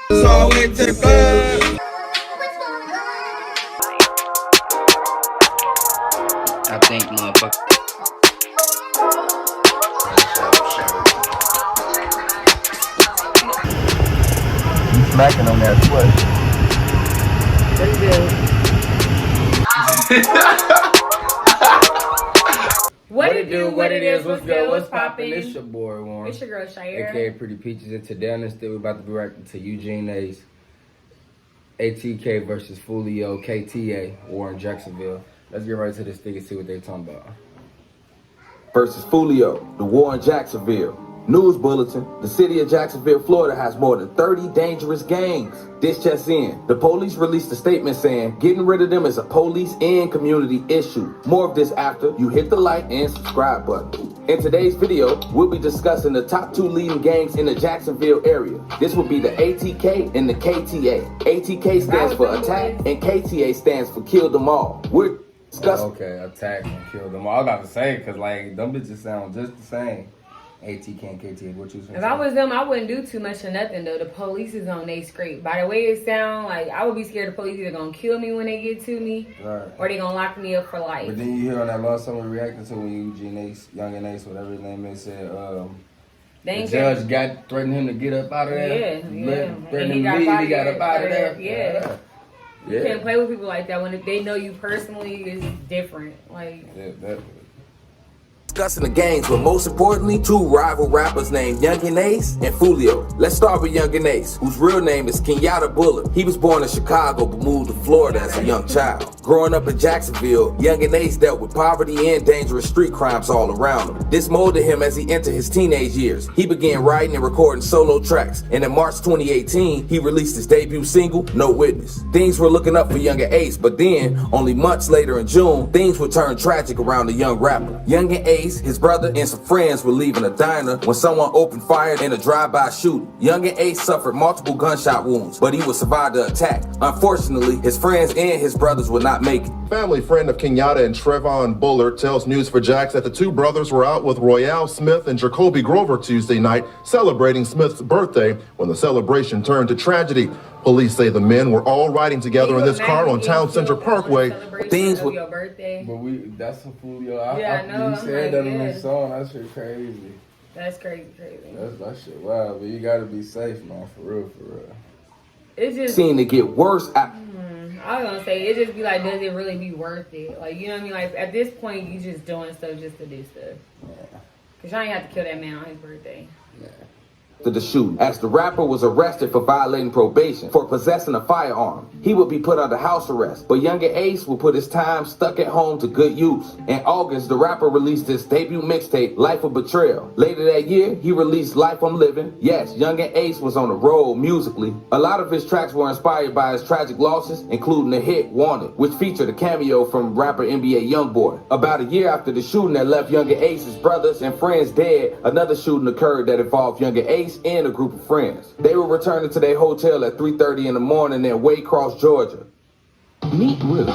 So I went to the club. I think motherfucker. You smacking on that foot. What it do, what it is, what's good, what's poppin'? It's your boy Warren. It's your girl Shayera. AKA Pretty Peaches, and today on this day we're about to be reacting to Eugene Ace, ATK versus Foolio, KTA, Warren Jacksonville. Let's get right to this thing and see what they talking about. Versus Foolio, the war in Jacksonville. News bulletin: the city of Jacksonville, Florida has more than 30 dangerous gangs. This just in. The police released a statement saying getting rid of them is a police and community issue. More of this after you hit the like and subscribe button. In today's video, we'll be discussing the top 2 leading gangs in the Jacksonville area. This will be the ATK and the KTA. ATK stands for attack and KTA stands for kill them all. We're discussing. Okay, attack and kill them all. I was about to say, because like, them bitches sound just the same. ATK and KTA, what you saying? If I was them, I wouldn't do too much of nothing though. The police is on they scrape. By the way it sound, like I would be scared the police either gonna kill me when they get to me, right, or they gonna lock me up for life. But then you hear on that last song we reacted to when Eugene Ace, Young and Ace, whatever his name is, said the judge got threatened him to get up out of there. Threatened him to leave, he got up out of there. Yeah. You can't play with people like that when if they know you personally is different. Like Discussing the gangs, but most importantly, 2 rival rappers named Young and Ace and Foolio. Let's start with Young and Ace, whose real name is Kenyatta Bullard. He was born in Chicago but moved to Florida as a young child. Growing up in Jacksonville, Young and Ace dealt with poverty and dangerous street crimes all around him. This molded him as he entered his teenage years. He began writing and recording solo tracks, and in March 2018, he released his debut single, No Witness. Things were looking up for Young and Ace, but then, only months later in June, things would turn tragic around the young rapper. Young and Ace, his brother, and some friends were leaving a diner when someone opened fire in a drive-by shooting. Young and Ace suffered multiple gunshot wounds, but he would survive the attack. Unfortunately, his friends and his brothers would not make it. Family friend of Kenyatta and Trevon Bullard tells News4Jax that the 2 brothers were out with Royale Smith and Jacoby Grover Tuesday night celebrating Smith's birthday when the celebration turned to tragedy. Police say the men were all riding together in this car on Town Center Parkway. Things were your birthday. But that's a Foolio. I know. You said that in the song. That shit crazy. That's crazy. That shit wild. But you gotta be safe, man. For real. It's just seemed to get worse. I was gonna say, it just be like, does it really be worth it? Like, you know what I mean? Like, at this point, you just doing stuff just to do stuff. Yeah. Cause y'all ain't have to kill that man on his birthday. Yeah. To the shooting, as the rapper was arrested for violating probation for possessing a firearm. He would be put under house arrest, but Young and Ace will put his time stuck at home to good use. In August, the rapper released his debut mixtape, Life of Betrayal. Later that year, he released Life I'm Living. Yes, Young and Ace was on the road musically. A lot of his tracks were inspired by his tragic losses, including the hit Wanted, which featured a cameo from rapper NBA Youngboy. About a year after the shooting that left Young and Ace's brothers and friends dead, another shooting occurred that involved Young and Ace and a group of friends. They were returning to their hotel at 3:30 in the morning in Waycross, Georgia. Meet Root.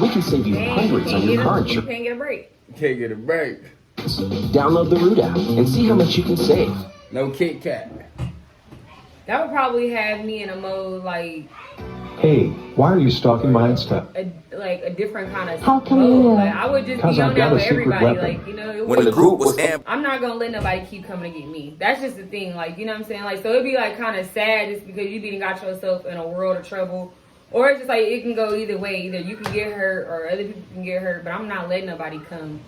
We can save you hundreds on your car You insurance. can't get a break. Can't get a break. Download the Root app and see how much you can save. No Kit Kat. That would probably have me in a mode like Hey, why are you stalking my Insta? a different kind of How come mode. you? Like, I would just 'Cause be I've on got that a with secret everybody. weapon. Like, you know, it When the group was I'm not gonna let nobody keep coming to get me. That's just the thing. Like, you know what I'm saying? Like, so it'd be like kind of sad just because you didn't got yourself in a world of trouble. Or it's just like it can go either way. Either you can get hurt or other people can get hurt. But I'm not letting nobody come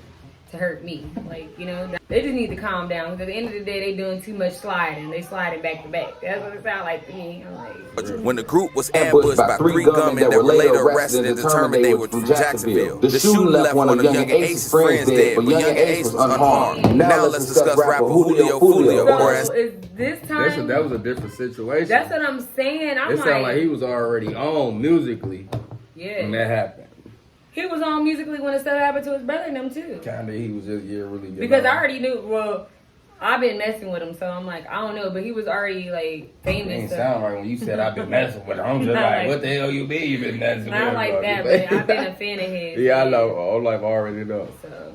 to hurt me. Like, you know, they just need to calm down. Because at the end of the day, they doing too much sliding. They sliding back to back. That's what it sounds like to me. I'm like, When the group was ambushed by 3 gunmen that were later arrested and determined they were from Jacksonville. The shooting left one of Young and Ace's friends dead, but Young and Ace was unharmed. Now let's discuss rapper Julio. so is this time? That was a different situation. That's what I'm saying. I'm It sounded like he was already on musically when that happened. He was on musically when the stuff happened to his brother and them too. Kinda, he was just really good. Because I already knew. Well, I've been messing with him, so I'm like, I don't know, but he was already like famous. It didn't sound right when you said I've been messing with him. I'm just like, what the hell you mean you been messing with him? Not like that, but I've been a fan of his. Yeah, I know. All life already know. So,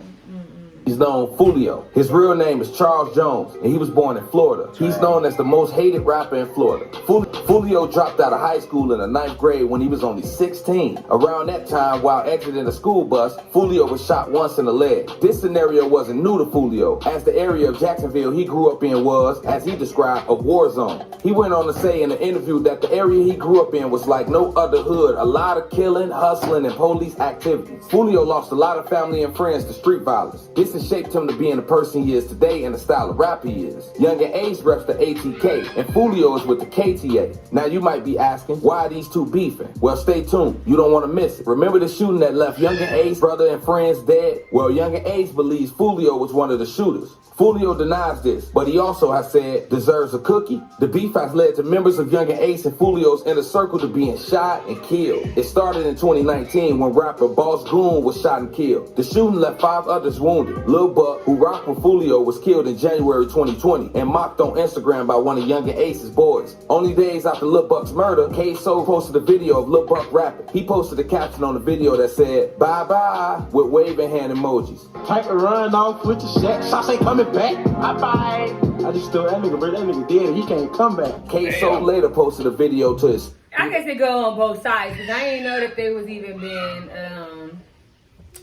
He's known Foolio. His real name is Charles Jones, and he was born in Florida. He's known as the most hated rapper in Florida. Foolio dropped out of high school in the 9th grade when he was only 16. Around that time, while exiting a school bus, Foolio was shot once in the leg. This scenario wasn't new to Foolio, as the area of Jacksonville he grew up in was, as he described, a war zone. He went on to say in an interview that the area he grew up in was like no other hood, a lot of killing, hustling, and police activities. Foolio lost a lot of family and friends to street violence. This has shaped him to being the person he is today and the style of rap he is. Young and Ace reps the ATK, and Foolio is with the KTA. Now you might be asking, why are these two beefing? Well, stay tuned. You don't want to miss it. Remember the shooting that left Young and Ace, brother and friends dead? Well, Young and Ace believes Foolio was one of the shooters. Foolio denies this, but he also has said, deserves a cookie. The beef has led to members of Young and Ace and Foolio's inner circle to being shot and killed. It started in 2019 when rapper Boss Goon was shot and killed. The shooting left 5 others wounded. Lil Buck, who rocked with Foolio, was killed in January 2020 and mocked on Instagram by one of Young and Ace's boys. Only days after Lil Buck's murder, K-So posted a video of Lil Buck rapping. He posted a caption on the video that said, bye-bye, with waving hand emojis. Type of run off with the shack. Shots ain't coming back. Bye-bye. I just threw that nigga, bro. That nigga dead. He can't come back. K-So later posted a video to his... I guess it go on both sides, because I didn't know that they was even being,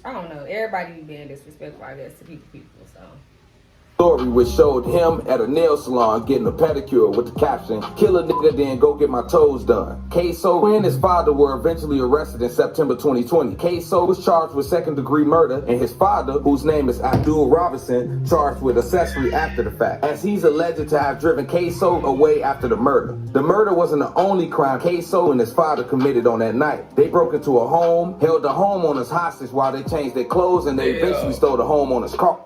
I don't know, everybody being disrespectful, I guess, to people, so... story which showed him at a nail salon getting a pedicure with the caption, kill a nigga then go get my toes done. K-So and his father were eventually arrested in September 2020. K-So was charged with second-degree murder, and his father, whose name is Abdul Robinson, charged with accessory after the fact, as he's alleged to have driven K-So away after the murder. The murder wasn't the only crime K-So and his father committed on that night. They broke into a home, held the homeowners hostage while they changed their clothes, and they eventually stole the homeowner's car.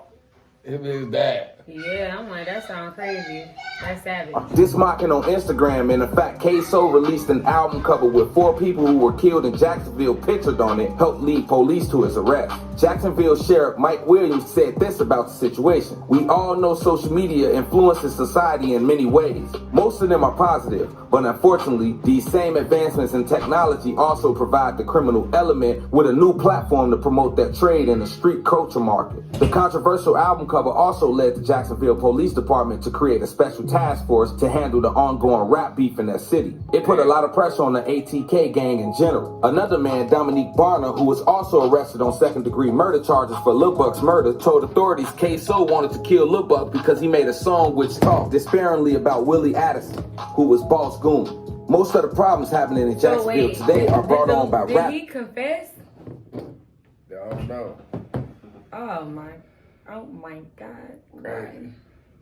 It is that. Yeah, I'm like, that sounds crazy. That's savage. This mocking on Instagram, and in fact, K-So released an album cover with 4 people who were killed in Jacksonville pictured on it, helped lead police to his arrest. Jacksonville Sheriff Mike Williams said this about the situation. We all know social media influences society in many ways. Most of them are positive, but unfortunately, these same advancements in technology also provide the criminal element with a new platform to promote their trade in the street culture market. The controversial album cover also led the Jacksonville Police Department to create a special task force to handle the ongoing rap beef in that city. It put a lot of pressure on the ATK gang in general. Another man, Dominique Barner, who was also arrested on second-degree murder charges for Lil Buck's murder, told authorities K-So wanted to kill Lil Buck because he made a song which talked disparagingly about Willie Addison, who was Boss Goon. Most of the problems happening in Jacksonville today are brought on by rap. Did he confess? I don't know. Oh my God. Right.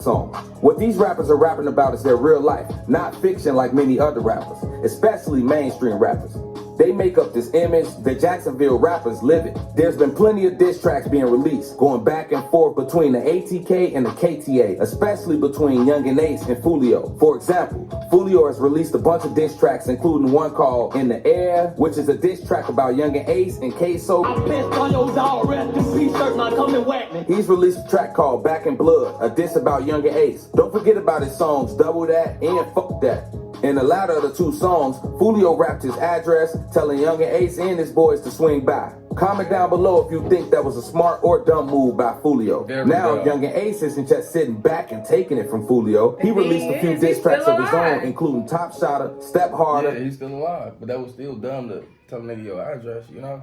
Song. What these rappers are rapping about is their real life, not fiction like many other rappers, especially mainstream rappers. They make up this image that Jacksonville rappers live in. There's been plenty of diss tracks being released, going back and forth between the ATK and the KTA, especially between Young and Ace and Foolio. For example, Foolio has released a bunch of diss tracks, including one called In the Air, which is a diss track about Young and Ace and K-So. I pissed on your dog, rest in peace, shirt, now come and whack me. He's released a track called Back in Blood, a diss about Young and Ace. Don't forget about his songs Double That and Fuck That. In the latter of the 2 songs, Foolio rapped his address, telling Young and Ace and his boys to swing by. Comment down below if you think that was a smart or dumb move by Foolio. Now, Young and Ace isn't just sitting back and taking it from Foolio. He released a few diss tracks of his own, including Top Shotter, Step Harder. Yeah, he's still alive, but that was still dumb to tell a nigga your address, you know?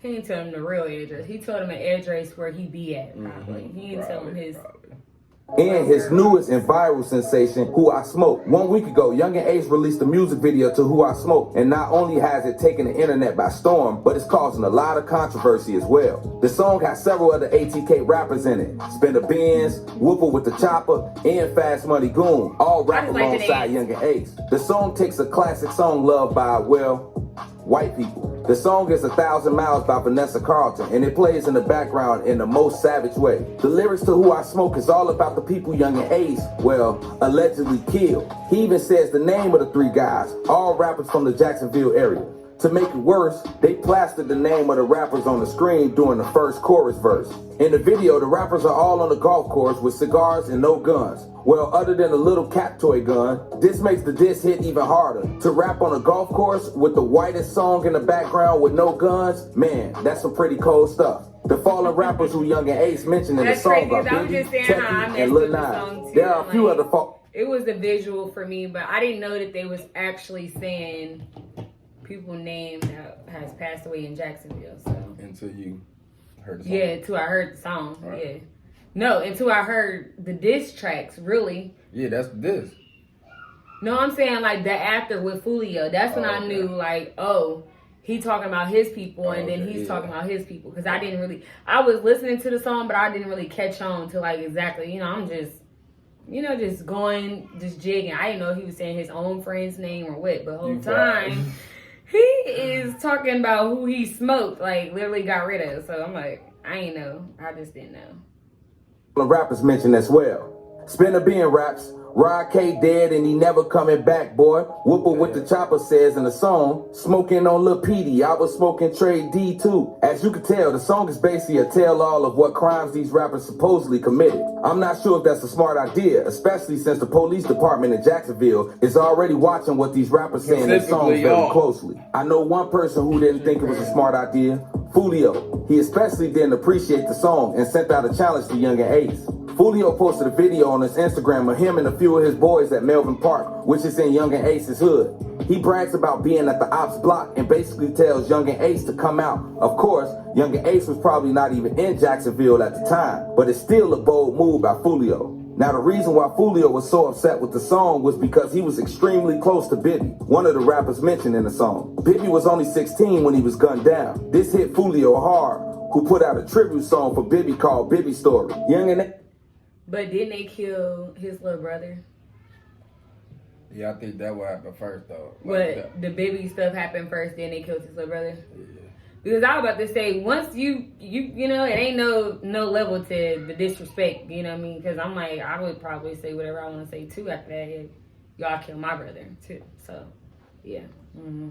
He didn't tell him the real address. He told him an address where he be at, probably. He didn't tell him his... And his newest and viral sensation, Who I Smoke. 1 week ago, Young and Ace released a music video to Who I Smoke, and not only has it taken the internet by storm, but it's causing a lot of controversy as well. The song has several other ATK rappers in it. Spinda Benz, Whooper with the Chopper, and Fast Money Goon, all rap alongside Young and Ace. The song takes a classic song loved by, well, white people. The song is 1,000 Miles by Vanessa Carlton, and it plays in the background in the most savage way. The lyrics to Who I Smoke is all about the people Young and Ace, well, allegedly killed. He even says the name of the 3 guys, all rappers from the Jacksonville area. To make it worse, they plastered the name of the rappers on the screen during the first chorus verse. In the video, the rappers are all on the golf course with cigars and no guns. Well, other than a little cat toy gun, this makes the diss hit even harder. To rap on a golf course with the whitest song in the background with no guns, man, that's some pretty cold stuff. The fallen rappers who Young and Ace mentioned in the song are Biggie, Techie, and Lil Nas. There are a few other it was the visual for me, but I didn't know that they was actually saying people named that has passed away in Jacksonville. So until you heard the song. Yeah, until I heard the song. Right. Yeah. No, until I heard the diss tracks, really. Yeah, that's this. No, I'm saying like the after with Fulio. That's when I knew like, oh, he talking about his people and then he's talking about his people. Because I was listening to the song, but I didn't really catch on to like exactly, I'm just, just jigging. I didn't know he was saying his own friend's name or what, but the whole time he is talking about who he smoked, like literally got rid of. So I'm like, I ain't know. I just didn't know. The rappers mentioned as well. Spinner Bean raps, Rod K dead and he never coming back, boy. Whooper with the chopper says in the song, smoking on Lil Petey, I was smoking Trey D too. As you can tell, the song is basically a tell-all of what crimes these rappers supposedly committed. I'm not sure if that's a smart idea, especially since the police department in Jacksonville is already watching what these rappers say in their songs very closely. I know one person who didn't think it was a smart idea, Fulio. He especially didn't appreciate the song and sent out a challenge to Young and Ace. Fulio posted a video on his Instagram of him and a few of his boys at Melvin Park, which is in Young and Ace's hood. He brags about being at the ops block and basically tells Young and Ace to come out. Of course, Young and Ace was probably not even in Jacksonville at the time, but it's still a bold move by Fulio. Now, the reason why Fulio was so upset with the song was because he was extremely close to Bibby, one of the rappers mentioned in the song. Bibby was only 16 when he was gunned down. This hit Fulio hard, who put out a tribute song for Bibby called Bibby Story. Young and But didn't they kill his little brother? Yeah, I think that would happen first, though. But the Bibby stuff happened first, then they killed his little brother? Yeah. Because I was about to say, once you it ain't no level to the disrespect, you know what I mean? Because I'm like, I would probably say whatever I want to say, too, after that. If y'all kill my brother, too. So, yeah. Mm-hmm.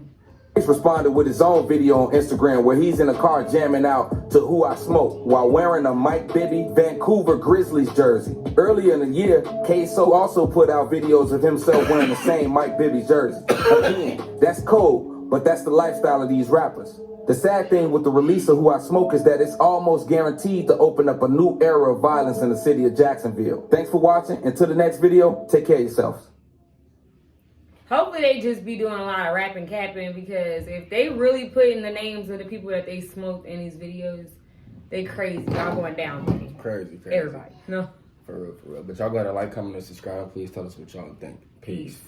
Ace responded with his own video on Instagram where he's in a car jamming out to Who I Smoke while wearing a Mike Bibby Vancouver Grizzlies jersey. Earlier in the year, K-So also put out videos of himself wearing the same Mike Bibby jersey. Again, that's cold, but that's the lifestyle of these rappers. The sad thing with the release of Who I Smoke is that it's almost guaranteed to open up a new era of violence in the city of Jacksonville. Thanks for watching. Until the next video, take care of yourselves. Hopefully they just be doing a lot of rapping, capping, because if they really put in the names of the people that they smoked in these videos, they crazy. Y'all going down with it. Crazy. Everybody. No. For real. But y'all go ahead and like, comment, and subscribe. Please tell us what y'all think. Peace.